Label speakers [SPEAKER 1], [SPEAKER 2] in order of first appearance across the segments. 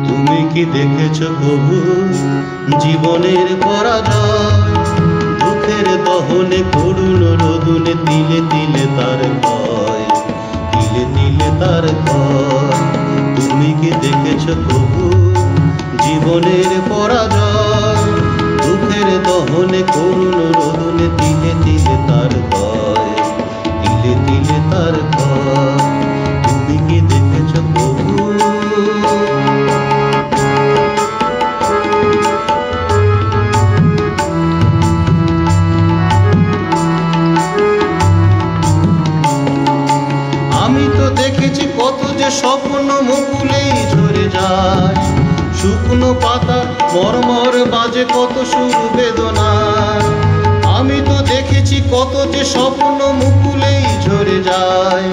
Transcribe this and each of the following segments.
[SPEAKER 1] তুমি কি দেখেছ প্রভু জীবনের পরাজয়? দুঃখের দহনে করুণ রোদনে তিলে তিলে তার ক্ষয়, তিলে তিলে তার ক্ষয়। তুমি কি দেখেছ প্রভু জীবনের পরাজয়? দুঃখের দহনে করুণ রোদনে তিলে তিলে তার ক্ষয়, তিলে তিলে তার ক্ষয়। তুমি কি দেখেছ প্রভু? আমি তো দেখেছি কত যে স্বপ্ন মুকুলেই ঝরে যায়, শুকনো পাতা মরমর বাজে কত সুর বেদনায়। আমি তো দেখেছি কত যে স্বপ্ন মুকুলেই ঝরে যায়,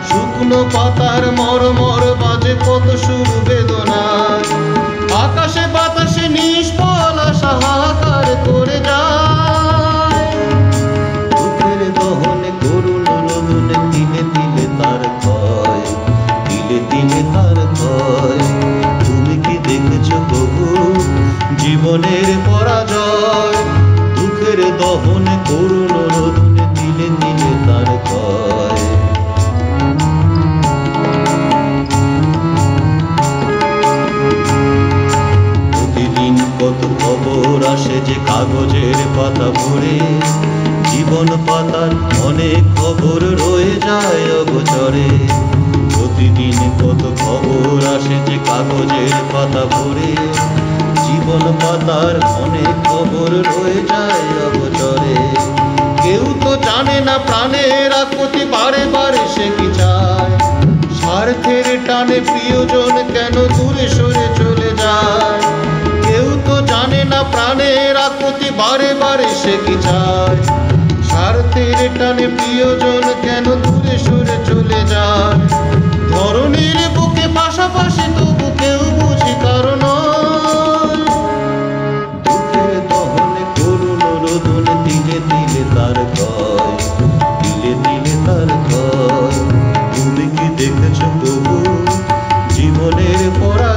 [SPEAKER 1] শুকনো পাতার মরমর বাজে কত সুর বেদনায়। আকাশে বাতাসে নিষ্ফল আশা হাহাকার করে যায়, দুঃখের দহনে করুণ রোদনে তিলে তিলে তার ক্ষয়, তিলে তিলে তার ক্ষয়। তুমি কি দেখেছ প্রভু জীবনের পরাজয়? দুঃখের দহনে করুণ রোদনে তিলে তিলে তার ক্ষয়। প্রতিদিন কত খবর আসে যে কাগজের পাতা ভরে, জীবন পাতার অনেক খবর রয়ে যায় অগোচরে। প্রতিদিন কত খবর আসে যে কাগজের পাতা ভরে, জীবন পাতার অনেক খবর রয়ে যায় অগোচরে। কেউ তো জানে না প্রাণের আকুতি বারে বারে সে কি চায়, স্বার্থের টানে প্রিয়জন কেন দূরে সরে চলে যায়। কেউ তো জানে না প্রাণের আকুতি বারে বারে সে কি চায়, স্বার্থের টানে প্রিয়জন কেন দূরে সরে চলে যায়। ধরণীর বুকে পাশাপাশি তবু কেউ বুঝি কারণ, দুঃখের দহনে করুণ রোদনে তিলে তিলে তার ক্ষয়, তিলে তিলে তার ক্ষয়। তুমি কি দেখেছ প্রভু জীবনের পরা